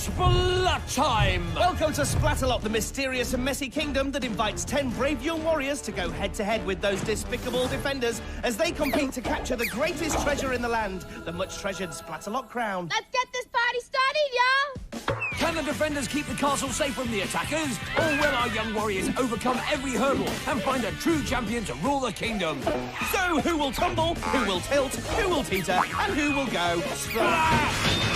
Splat time! Welcome to Splatalot, the mysterious and messy kingdom that invites 10 brave young warriors to go head-to-head with those despicable defenders as they compete to capture the greatest treasure in the land, the much-treasured Splatalot crown. Let's get this party started, y'all! Can the defenders keep the castle safe from the attackers? Or will our young warriors overcome every hurdle and find a true champion to rule the kingdom? So, who will tumble, who will tilt, who will teeter, and who will go splat?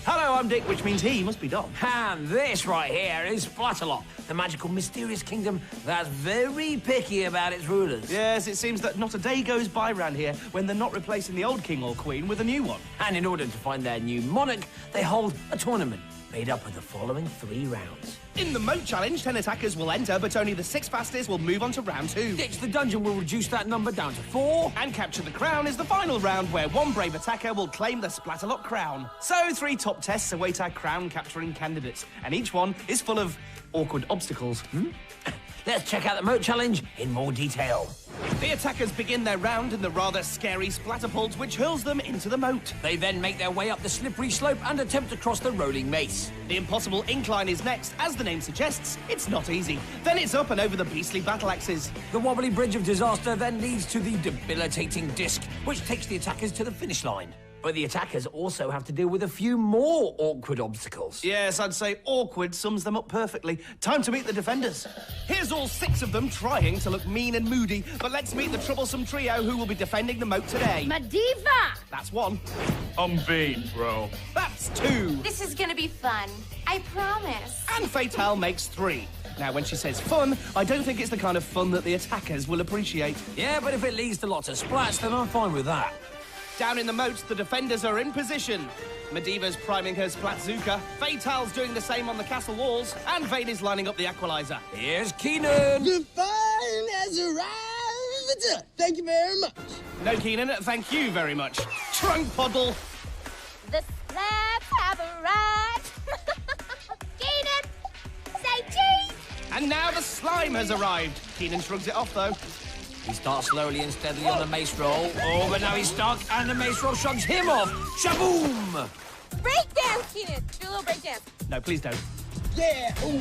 Hello, I'm Dick, which means he must be Dom. And this right here is Splatalot, the magical, mysterious kingdom that's very picky about its rulers. Yes, it seems that not a day goes by round here when they're not replacing the old king or queen with a new one. And in order to find their new monarch, they hold a tournament made up of the following 3 rounds. In the moat challenge, 10 attackers will enter, but only the 6 fastest will move on to round 2. Ditch the dungeon will reduce that number down to 4. And capture the crown is the final round, where one brave attacker will claim the Splatalot crown. So 3 top tests await our crown capturing candidates, and each one is full of awkward obstacles. Let's check out the moat challenge in more detail. The attackers begin their round in the rather scary splatterpult, which hurls them into the moat. They then make their way up the slippery slope and attempt to cross the rolling mace. The impossible incline is next. As the name suggests, it's not easy. Then it's up and over the beastly battle axes. The wobbly bridge of disaster then leads to the debilitating disc, which takes the attackers to the finish line. But the attackers also have to deal with a few more awkward obstacles. Yes, I'd say awkward sums them up perfectly. Time to meet the defenders. Here's all 6 of them trying to look mean and moody, but let's meet the troublesome trio who will be defending the moat today. Madiva! That's 1. I'm vain, bro. That's 2. This is gonna be fun. I promise. And Fatale makes 3. Now, when she says fun, I don't think it's the kind of fun that the attackers will appreciate. Yeah, but if it leads to lots of splats, then I'm fine with that. Down in the moat, the defenders are in position. Madiva's priming her Splatzuka, Fatale's doing the same on the castle walls, and Vane is lining up the Equalizer. Here's Keenan! The fun has arrived! Thank you very much. No, Keenan, thank you very much. Trunk Puddle! The splats have arrived. Keenan, say cheese! And now the slime has arrived. Keenan shrugs it off, though. He starts slowly and steadily on the mace roll. Oh, but now he's stuck, and the mace roll shrugs him off. Shaboom! Break dance, Keenan. Do a little break dance. No, please don't. Yeah, ooh.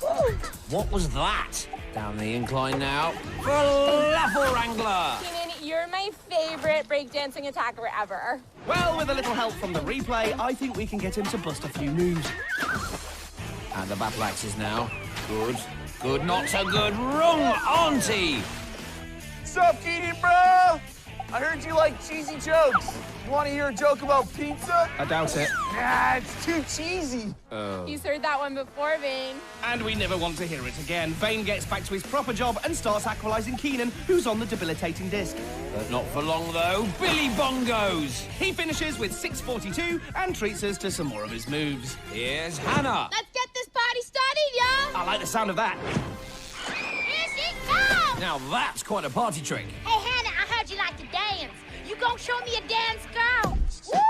Woo. What was that? Down the incline now. Falafel Wrangler! Keenan, you're my favorite breakdancing attacker ever. Well, with a little help from the replay, I think we can get him to bust a few moves. And the battle axes now. Good. Good, not so good. Wrong, auntie! What's up, Keenan, bro? I heard you like cheesy jokes. You want to hear a joke about pizza? I doubt it. Nah, it's too cheesy. He's heard that one before, Vane. And we never want to hear it again. Vane gets back to his proper job and starts equalizing Keenan, who's on the debilitating disc. But not for long, though. Billy Bongos! He finishes with 642 and treats us to some more of his moves. Here's Hannah. Let's get this party started, y'all. I like the sound of that. Here she comes. Now that's quite a party trick. Hey, Hannah, I heard you like to dance. You gonna show me a dance, girl? Woo!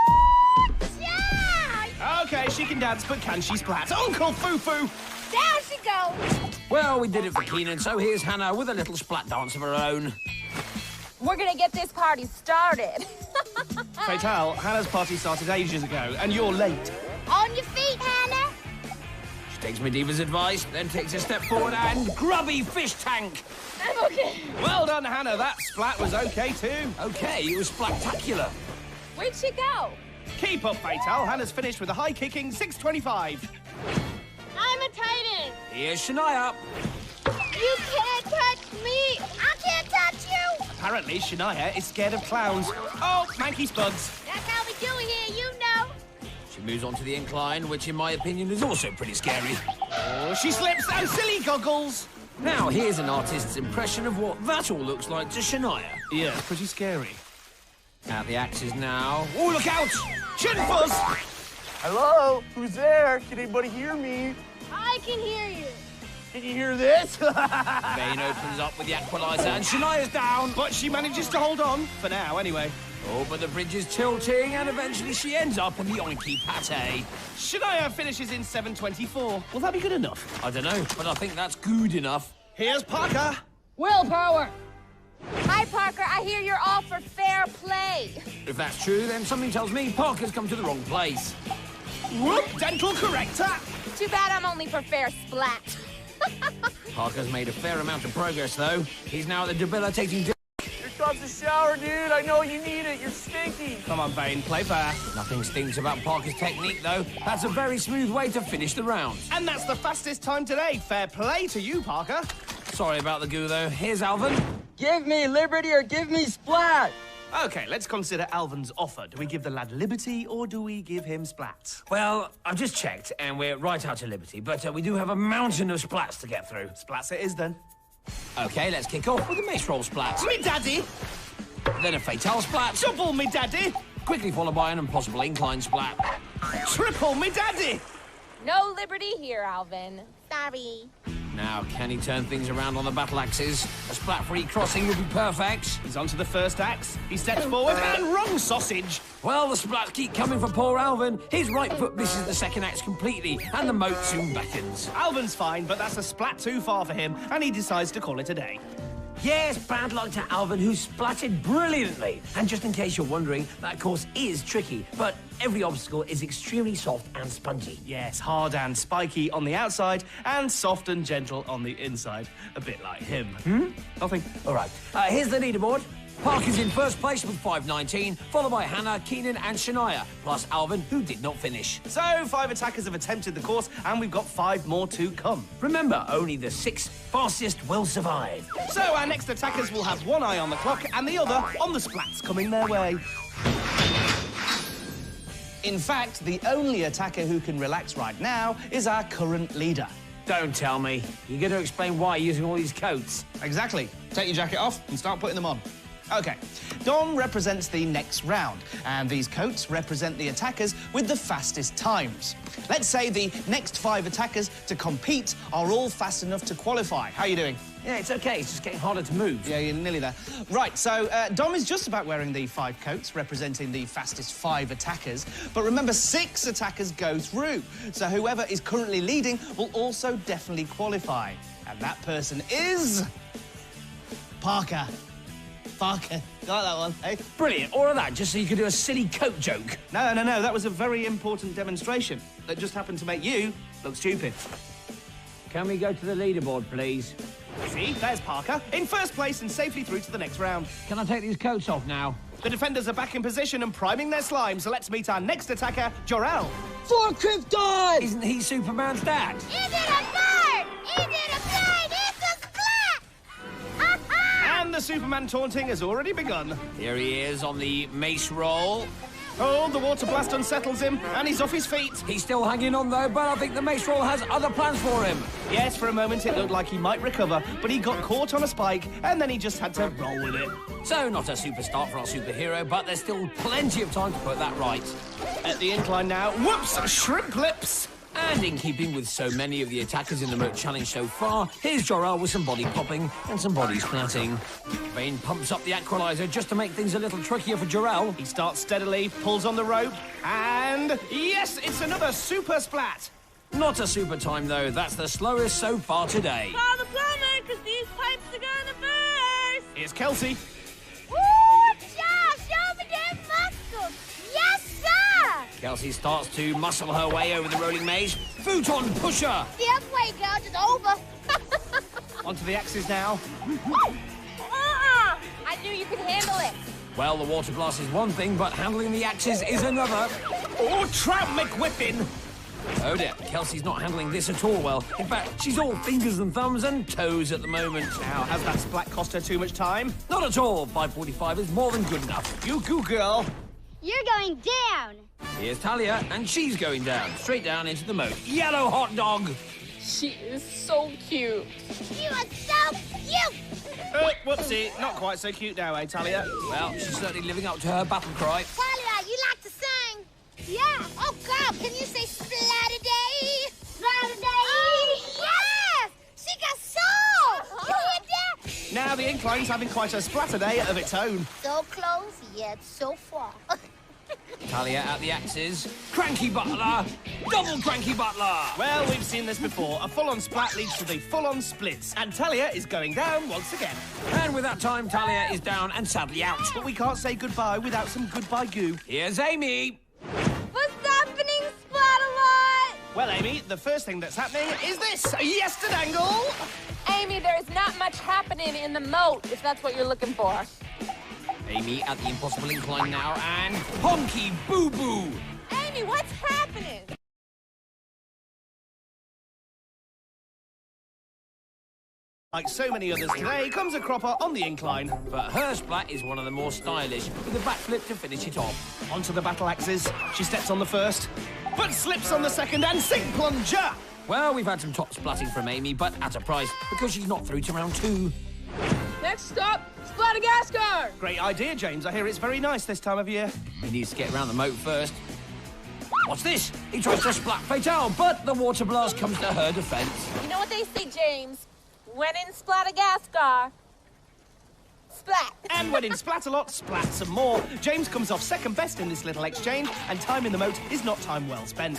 Yeah! Okay, she can dance, but can she splat? Uncle Foo-Foo! Down she goes. Well, we did it for Keenan, so here's Hannah with a little splat dance of her own. We're gonna get this party started. Fatale, Hannah's party started ages ago, and you're late. On your feet, Hannah. She takes Madiva's advice, then takes a step forward and grubby fish tank. I'm okay. Well done, Hannah. That splat was okay, too. Okay, it was spectacular. Where'd she go? Keep up, Fatale. Hannah's finished with a high-kicking 625. I'm a titan. Here's Shania. You can't touch me. I can't touch you. Apparently, Shania is scared of clowns. Oh, Manky Spuds. That's how we do it here, you know. She moves on to the incline, which in my opinion is also pretty scary. Oh, she slips and silly goggles. Now, here's an artist's impression of what that all looks like to Shania. Yeah, pretty scary. At the axes now. Oh, look out! Chin Fuzz! Hello? Who's there? Can anybody hear me? I can hear you. Can you hear this? Vane opens up with the equalizer and Shania's down. But she manages to hold on, for now, anyway. Oh, but the bridge is tilting and eventually she ends up in the oinky pate. Shania finishes in 724. Will that be good enough? I don't know, but I think that's good enough. Here's Parker. Willpower. Hi, Parker. I hear you're all for fair play. If that's true, then something tells me Parker's come to the wrong place. Whoop! Dental corrector! Too bad I'm only for fair splat. Parker's made a fair amount of progress, though. He's now at the debilitating disc. Here comes the shower, dude. I know you need it. You're stinky. Come on, Vane, play fair. Nothing stinks about Parker's technique, though. That's a very smooth way to finish the round. And that's the fastest time today. Fair play to you, Parker. Sorry about the goo, though. Here's Alvan. Give me liberty or give me splat! OK, let's consider Alvan's offer. Do we give the lad liberty or do we give him splat? Well, I've just checked, and we're right out of Liberty, but we do have a mountain of splats to get through. Splats it is, then. OK, let's kick off with a mace roll splat. Me daddy! Then a fatal splat. Double me daddy! Quickly followed by an impossible incline splat. Triple me daddy! No liberty here, Alvan. Sorry. Now, can he turn things around on the battle axes? A splat-free crossing would be perfect. He's onto the first axe. He steps forward and wrong sausage. Well, the splats keep coming for poor Alvan. His right foot misses the second axe completely, and the moat soon beckons. Alvan's fine, but that's a splat too far for him, and he decides to call it a day. Yes, bad luck to Alvan, who splatted brilliantly. And just in case you're wondering, that course is tricky, but every obstacle is extremely soft and spongy. Yes, hard and spiky on the outside, and soft and gentle on the inside. A bit like him. Nothing. All right, here's the leaderboard. Parker's in first place with 5:19, followed by Hannah, Keenan and Shania, plus Alvan, who did not finish. So, 5 attackers have attempted the course, and we've got 5 more to come. Remember, only the 6 fastest will survive. So, our next attackers will have one eye on the clock and the other on the splats coming their way. In fact, the only attacker who can relax right now is our current leader. Don't tell me. You're going to explain why you're using all these coats. Exactly. Take your jacket off and start putting them on. OK, Dom represents the next round, and these coats represent the attackers with the fastest times. Let's say the next 5 attackers to compete are all fast enough to qualify. How are you doing? Yeah, it's OK. It's just getting harder to move. Yeah, you're nearly there. Right, so Dom is just about wearing the 5 coats, representing the fastest 5 attackers. But remember, 6 attackers go through, so whoever is currently leading will also definitely qualify. And that person is... Parker. Parker. You like that one, eh? Brilliant. All of that just so you could do a silly coat joke. No. That was a very important demonstration that just happened to make you look stupid. Can we go to the leaderboard, please? See, there's Parker, in first place and safely through to the next round. Can I take these coats off now? The defenders are back in position and priming their slime, so let's meet our next attacker, Jor-El. For Krypton! Isn't he Superman's dad? Is it a bird? Is it a plane? It's a splat! And the Superman taunting has already begun. Here he is on the mace roll. Oh, the water blast unsettles him, and he's off his feet. He's still hanging on, though, but I think the mace roll has other plans for him. Yes, for a moment it looked like he might recover, but he got caught on a spike, and then he just had to roll with it. So, not a super start for our superhero, but there's still plenty of time to put that right. At the incline now, whoops, shrimp lips. And in keeping with so many of the attackers in the Moat Challenge so far, here's Jor-El with some body popping and some body splatting. Vane pumps up the aqualizer just to make things a little trickier for Jor-El. He starts steadily, pulls on the rope, and yes, it's another super splat. Not a super time, though. That's the slowest so far today. Call the plumber, because these pipes are gonna burst! Here's Kelsey. Woo! Show me them muscles! Yes, sir! Kelsey starts to muscle her way over the rolling maze. Futon pusher! The way, girls, it's over. Onto the axes now. I knew you could handle it. Well, the water blast is one thing, but handling the axes is another. Oh, Tramp McWhippin! Oh dear, Kelsey's not handling this at all well. In fact, she's all fingers and thumbs and toes at the moment. Now, has that splat cost her too much time? Not at all. 5:45 is more than good enough. You go, girl. You're going down. Here's Talia, and she's going down, straight down into the moat. Yellow hot dog! She is so cute. You are so cute. Whoopsie, not quite so cute now, eh, Talia? Well, she's certainly living up to her battle cry. Talia, you like to sing? Yeah. Oh, girl, can you say Splatter-Day? Splatter-Day? Oh, yes! She got soul! You hear that? Now the incline's having quite a splatter day of its own. So close, yet so far. Talia at the axes. Cranky Butler! Double Cranky Butler! Well, we've seen this before. A full-on splat leads to the full-on splits. And Talia is going down once again. And with that time, Talia is down and sadly out. But we can't say goodbye without some goodbye goo. Here's Aimee. What's happening, Splatalot? Well, Aimee, the first thing that's happening is this. Yes to dangle. Aimee, there's not much happening in the moat, if that's what you're looking for. Aimee at the impossible incline now, and honky boo-boo! Aimee, what's happening? Like so many others today, comes a cropper on the incline. But her splat is one of the more stylish, with a backflip to finish it off. Onto the battle axes. She steps on the first, but slips on the second and sink plunger. Well, we've had some top splatting from Aimee, but at a price, because she's not through to round 2. Next stop, Splatalot! Great idea, James. I hear it's very nice this time of year. He needs to get around the moat first. What's this? He tries to splat Fatale, but the water blast comes to her defense. You know what they say, James? When in Splatalot, splat. And when in Splatalot, splat some more. James comes off second best in this little exchange, and time in the moat is not time well spent.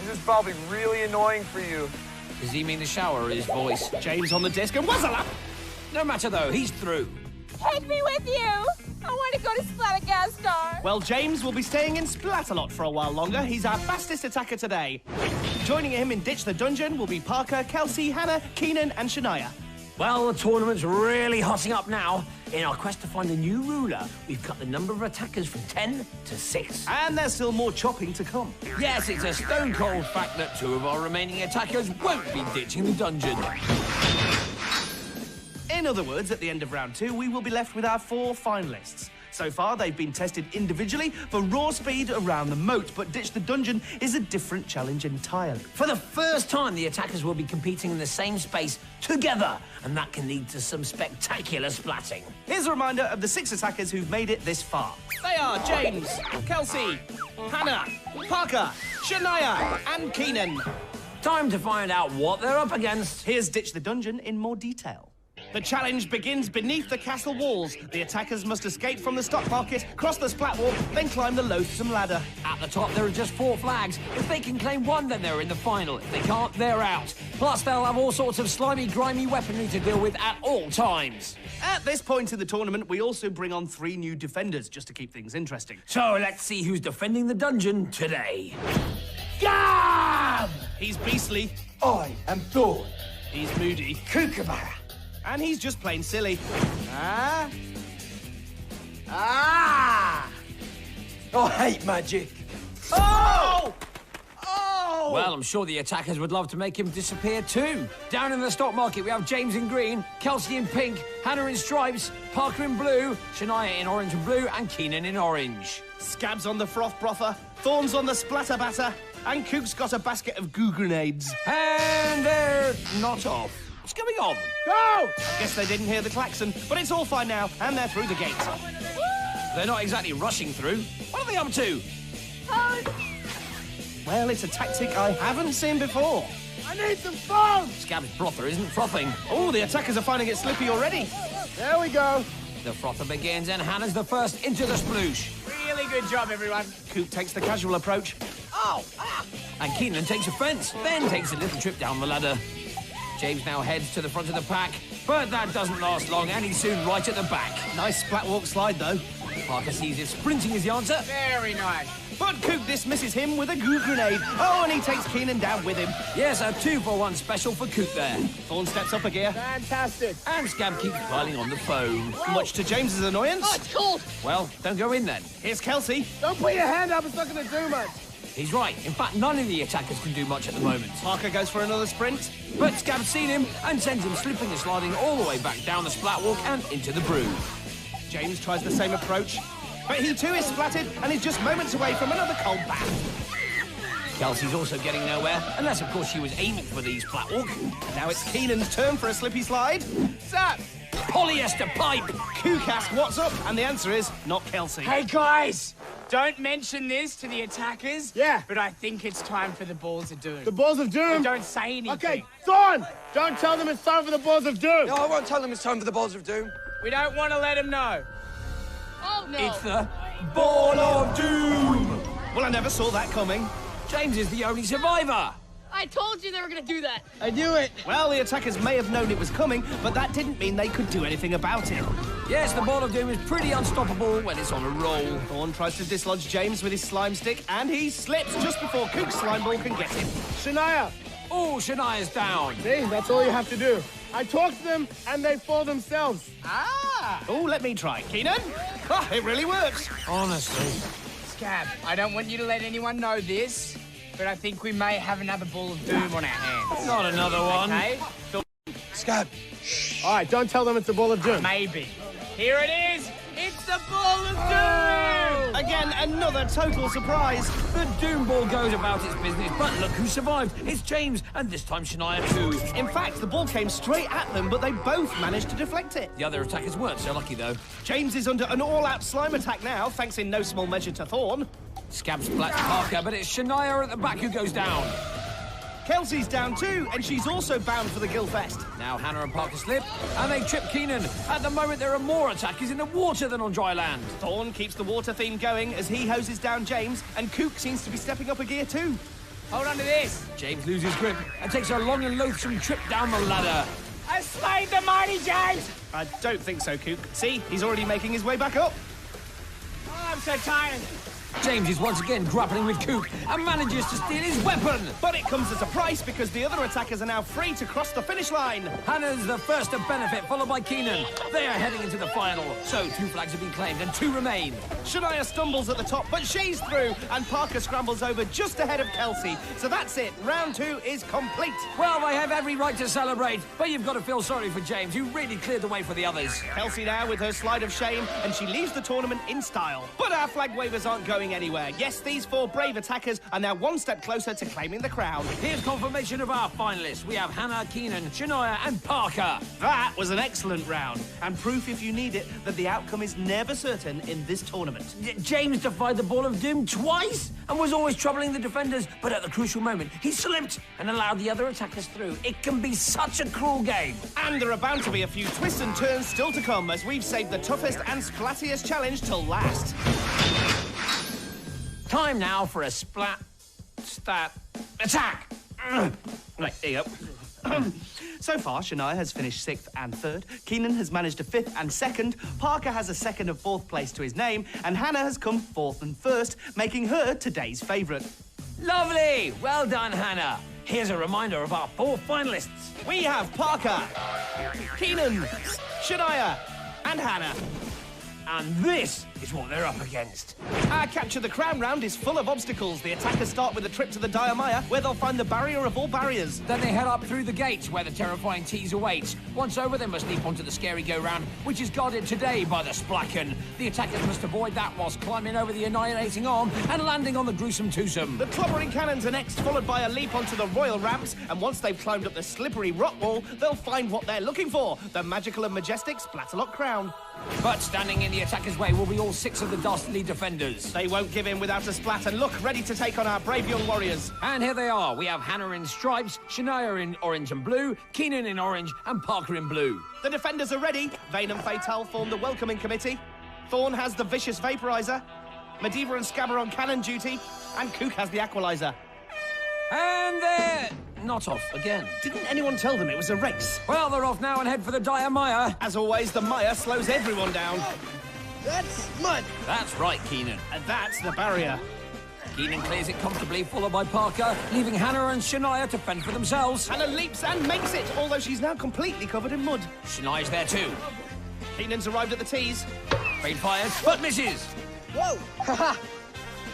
This is probably really annoying for you. Does he mean the shower or his voice? James on the disc and wuzzle up. No matter though, he's through. Take me with you. I want to go to Splatalot. Well, James will be staying in Splatalot for a while longer. He's our fastest attacker today. Joining him in Ditch the Dungeon will be Parker, Kelsey, Hannah, Keenan and Shania. Well, the tournament's really hotting up now. In our quest to find a new ruler, we've cut the number of attackers from 10 to 6. And there's still more chopping to come. Yes, it's a stone-cold fact that 2 of our remaining attackers won't be ditching the dungeon. In other words, at the end of round 2, we will be left with our 4 finalists. So far, they've been tested individually for raw speed around the moat, but Ditch the Dungeon is a different challenge entirely. For the first time, the attackers will be competing in the same space together, and that can lead to some spectacular splatting. Here's a reminder of the 6 attackers who've made it this far. They are James, Kelsey, Hannah, Parker, Shania and Keenan. Time to find out what they're up against. Here's Ditch the Dungeon in more detail. The challenge begins beneath the castle walls. The attackers must escape from the stock market, cross the splat wall, then climb the loathsome ladder. At the top, there are just 4 flags. If they can claim 1, then they're in the final. If they can't, they're out. Plus, they'll have all sorts of slimy, grimy weaponry to deal with at all times. At this point in the tournament, we also bring on 3 new defenders, just to keep things interesting. So, let's see who's defending the dungeon today. Gab! He's beastly. I am Thor. He's moody. Kookaburra. And he's just plain silly. Ah! I hate magic. Oh! Oh! Well, I'm sure the attackers would love to make him disappear too. Down in the stock market, we have James in green, Kelsey in pink, Hannah in stripes, Parker in blue, Shania in orange and blue, and Keenan in orange. Scabs on the froth brother, Thorns on the splatter batter, and Kook's got a basket of goo grenades. And they're not off. What's going on? Go! Guess they didn't hear the klaxon, but it's all fine now, and they're through the gate. They're not exactly rushing through. What are they up to? Well, it's a tactic I haven't seen before. I need some foam. Scab's brother isn't frothing. Oh, the attackers are finding it slippy already. There we go. The frother begins, and Hannah's the first into the sploosh. Really good job, everyone. Kook takes the casual approach. Oh! And Keenan takes a fence, then takes a little trip down the ladder. James now heads to the front of the pack, but that doesn't last long, and he's soon right at the back. Nice splat walk slide, though. Parker sees if sprinting is the answer. Very nice. But Kook dismisses him with a goo grenade. Oh, and he takes Keenan down with him. Yes, a 2-for-1 special for Coop there. Thorn steps up a gear. Fantastic. And Scab keeps piling on the foam. Much to James's annoyance. Oh, it's cold. Well, don't go in then. Here's Kelsey. Don't put your hand up. It's not going to do much. He's right. In fact, none of the attackers can do much at the moment. Parker goes for another sprint. But Scab's seen him and sends him slipping and sliding all the way back down the splat walk and into the brew. James tries the same approach. But he too is splatted and is just moments away from another cold bath. Kelsey's also getting nowhere, unless, of course, she was aiming for the splat walk. Now it's Keenan's turn for a slippy slide. Zap! Polyester pipe! Kook asks what's up, and the answer is not Kelsey. Hey, guys! Don't mention this to the attackers. Yeah. But I think it's time for the Balls of Doom. The Balls of Doom? Don't say anything. Okay, Thorn! Don't tell them it's time for the Balls of Doom. No, I won't tell them it's time for the Balls of Doom. We don't want to let them know. Oh, no. It's the Ball of Doom! Well, I never saw that coming. James is the only survivor. I told you they were going to do that. I knew it. Well, the attackers may have known it was coming, but that didn't mean they could do anything about it. Yes, the Ball of Doom is pretty unstoppable when it's on a roll. Thorn tries to dislodge James with his slime stick, and he slips just before Kook's slime ball can get him. Shania! Oh, Shania's down. See, that's all you have to do. I talk to them, and they fall themselves. Oh, let me try. Keenan? Oh, it really works. Honestly. Scab, I don't want you to let anyone know this, but I think we may have another Ball of Doom on our hands. Not another one. Okay? Scab. All right, don't tell them it's a Ball of Doom. Maybe. Here it is! It's the Ball of Doom! Again, another total surprise. The Doom Ball goes about its business, but look who survived. It's James, and this time Shania too. In fact, the ball came straight at them, but they both managed to deflect it. The other attackers weren't so lucky, though. James is under an all-out slime attack now, thanks in no small measure to Thorn. Scab splats Parker, but it's Shania at the back who goes down. Kelsey's down too, and she's also bound for the Gilfest. Now Hannah and Parker slip, and they trip Keenan. At the moment, there are more attackers in the water than on dry land. Thorn keeps the water theme going as he hoses down James, and Kook seems to be stepping up a gear too. Hold on to this. James loses grip and takes a long and loathsome trip down the ladder. I slayed the mighty James! I don't think so, Kook. See, he's already making his way back up. Oh, I'm so tired. James is once again grappling with Kook and manages to steal his weapon. But it comes at a price because the other attackers are now free to cross the finish line. Hannah's the first to benefit, followed by Keenan. They are heading into the final. So 2 flags have been claimed and 2 remain. Shania stumbles at the top, but she's through, and Parker scrambles over just ahead of Kelsey. So that's it. Round 2 is complete. Well, they have every right to celebrate, but you've got to feel sorry for James, who really cleared the way for the others. Kelsey now with her slide of shame, and she leaves the tournament in style. But our flag wavers aren't going anywhere. Yes, these 4 brave attackers are now one step closer to claiming the crown. Here's confirmation of our finalists. We have Hannah, Keenan, Shania, and Parker. That was an excellent round, and proof, if you need it, that the outcome is never certain in this tournament. James defied the Ball of Doom twice and was always troubling the defenders, but at the crucial moment, he slipped and allowed the other attackers through. It can be such a cruel game. And there are bound to be a few twists and turns still to come, as we've saved the toughest and splattiest challenge till last. Time now for a stat attack. Right, here you go. So far, Shania has finished 6th and 3rd, Keenan has managed a 5th and 2nd, Parker has a 2nd and 4th place to his name, and Hannah has come 4th and 1st, making her today's favourite. Lovely! Well done, Hannah. Here's a reminder of our 4 finalists. We have Parker, Keenan, Shania, and Hannah. And this is what they're up against. Our Capture the Crown round is full of obstacles. The attackers start with a trip to the Diamaya, where they'll find the barrier of all barriers. Then they head up through the gates, where the terrifying tease awaits. Once over, they must leap onto the scary go-round, which is guarded today by the Splacken. The attackers must avoid that whilst climbing over the annihilating arm and landing on the gruesome twosome. The clobbering cannons are next, followed by a leap onto the royal ramps, and once they've climbed up the slippery rock wall, they'll find what they're looking for, the magical and majestic Splatalot crown. But standing in the attackers' way will be all 6 of the dastardly defenders. They won't give in without a splat and look ready to take on our brave young warriors. And here they are. We have Hannah in stripes, Shania in orange and blue, Keenan in orange, and Parker in blue. The defenders are ready. Vane and Fatal form the welcoming committee. Thorn has the vicious vaporizer. Medivh and Scab are on cannon duty. And Kook has the aqualizer. And they're not off again. Didn't anyone tell them it was a race? Well, they're off now and head for the Diamaya. As always, the Maya slows everyone down. That's mud. That's right, Keenan. And that's the barrier. Keenan clears it comfortably, followed by Parker, leaving Hannah and Shania to fend for themselves. Hannah leaps and makes it, although she's now completely covered in mud. Shania's there too. Keenan's arrived at the tees. Rain fires, but misses. Whoa. Haha.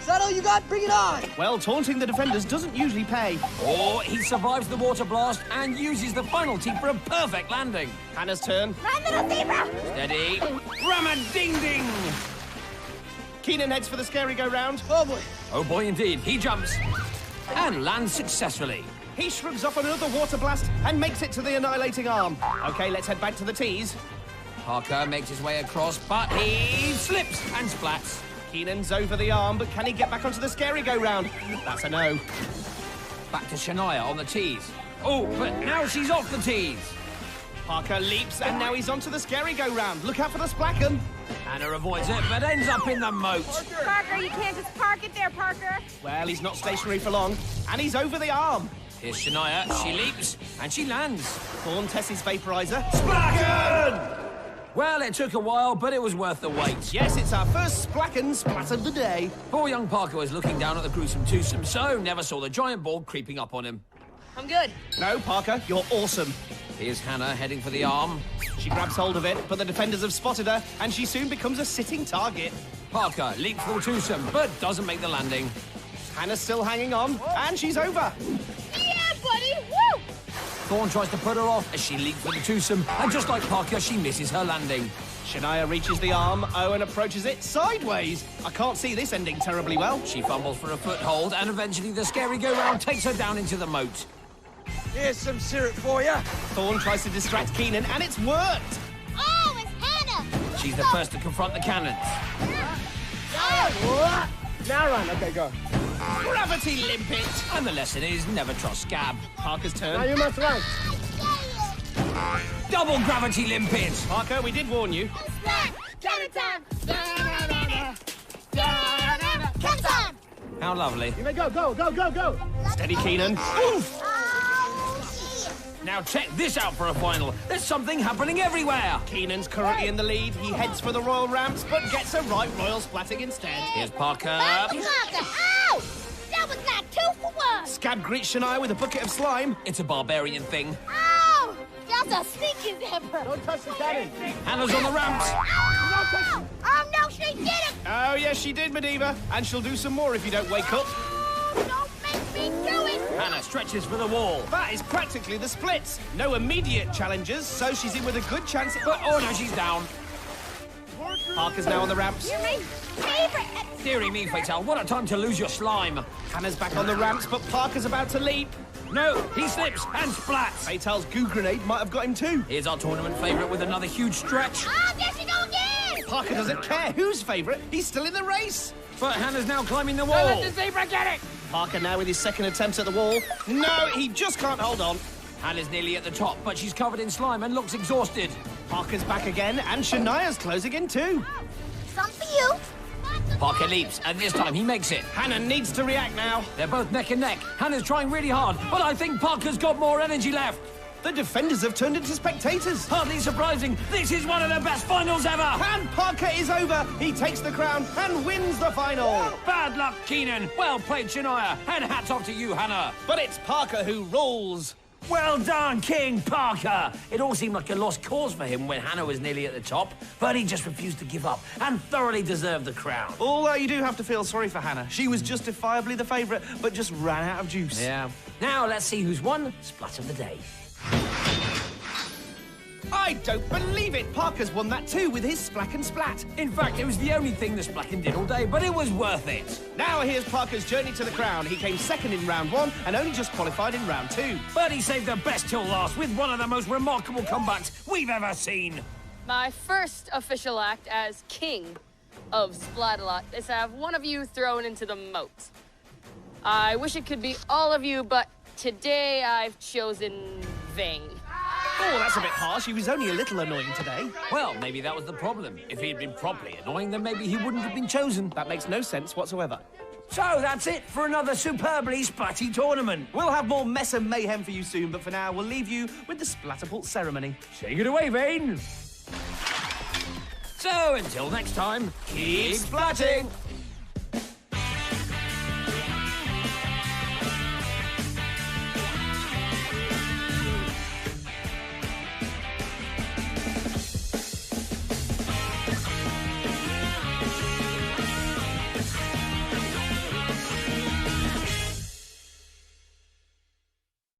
Is that all you got? Bring it on. Well, taunting the defenders doesn't usually pay. Or he survives the water blast and uses the final tee for a perfect landing. Hannah's turn. Run, little zebra! Steady. Ram-a-ding-ding! Keenan heads for the scary go-round. Oh, boy. Oh boy, indeed. He jumps and lands successfully. He shrugs off another water blast and makes it to the annihilating arm. OK, let's head back to the tees. Parker makes his way across, but he slips and splats. Keenan's over the arm, but can he get back onto the scary go-round? That's a no. Back to Shania on the tees. Oh, but now she's off the tees. Parker leaps, and now he's onto the scary go-round. Look out for the Splacken. Hannah avoids it, but ends up in the moat. Parker, you can't just park it there, Parker. Well, he's not stationary for long, and he's over the arm. Here's Shania. She leaps, and she lands. Thorn tests his vaporizer. Splacken! Well, it took a while, but it was worth the wait. Yes, it's our first Splacken Splat of the day. Poor young Parker was looking down at the gruesome twosome, so never saw the giant ball creeping up on him. I'm good. No, Parker, you're awesome. Here's Hannah heading for the arm. She grabs hold of it, but the defenders have spotted her, and she soon becomes a sitting target. Parker leaps for the twosome, but doesn't make the landing. Hannah's still hanging on, and she's over. Yeah, buddy! Woo! Thorne tries to put her off as she leaps for the twosome, and just like Parker, she misses her landing. Shania reaches the arm, Owen approaches it sideways. I can't see this ending terribly well. She fumbles for a foothold, and eventually the scary go-round takes her down into the moat. Here's some syrup for you. Thorne tries to distract Keenan, and it's worked. Oh, it's Hannah! She's the first to confront the cannons. Oh. Now run. Okay, go. Gravity limpet. And the lesson is never trust Scab. Parker's Now turn. you must run. Double gravity limpet! Parker, we did warn you. Splat! Counter time! Counter time! How lovely. You may go, go, go, go, go. Steady, Keenan. Oof! Oh, shit! Now check this out for a final. There's something happening everywhere. Keenan's currently in the lead. He heads for the royal ramps, but gets a right royal splatting instead. Here's Parker. Parker! Ow! That was not 2 for 1! Scab greets Shania with a bucket of slime. It's a barbarian thing. Ow! That's a sneaky zipper! Don't touch the cannon. Hannah's on the ramps. Ow! Oh, no, she did it! Oh, yes, she did, Medivh. And she'll do some more if you don't wake up. Don't make me do it! Hannah stretches for the wall. That is practically the splits. No immediate challenges, so she's in with a good chance. But oh no, she's down. Parker's now on the ramps. You're my favorite! Dearie me, Fatal, what a time to lose your slime. Hannah's back on the ramps, but Parker's about to leap. No, he slips and splats. Fatal's goo grenade might have got him too. Here's our tournament favourite with another huge stretch. Oh, there she go again! Parker doesn't care whose favourite. He's still in the race. But Hannah's now climbing the wall. Let the zebra get it! Parker now with his second attempt at the wall. No, he just can't hold on. Hannah's nearly at the top, but she's covered in slime and looks exhausted. Parker's back again, and Shania's closing in too. Some for you. Parker leaps, and this time he makes it. Hannah needs to react now. They're both neck and neck. Hannah's trying really hard, but I think Parker's got more energy left. The defenders have turned into spectators. Hardly surprising. This is one of the best finals ever. And Parker is over. He takes the crown and wins the final. Bad luck, Keenan. Well played, Shania. And hats off to you, Hannah. But it's Parker who rules. Well done, King Parker. It all seemed like a lost cause for him when Hannah was nearly at the top, but he just refused to give up and thoroughly deserved the crown. Although you do have to feel sorry for Hannah. She was justifiably the favourite, but just ran out of juice. Yeah. Now let's see who's won Splat of the Day. I don't believe it. Parker's won that too with his Splack and Splat. In fact, it was the only thing the Splacken did all day, but it was worth it. Now here's Parker's journey to the crown. He came second in round 1 and only just qualified in round 2. But he saved the best till last with one of the most remarkable comebacks we've ever seen. My first official act as king of Splatalot is to have one of you thrown into the moat. I wish it could be all of you, but today I've chosen Ving. Oh, that's a bit harsh. He was only a little annoying today. Well, maybe that was the problem. If he had been properly annoying, then maybe he wouldn't have been chosen. That makes no sense whatsoever. So that's it for another superbly splatty tournament. We'll have more mess and mayhem for you soon, but for now, we'll leave you with the Splatterpult ceremony. Take it away, Vane. So until next time, keep splatting.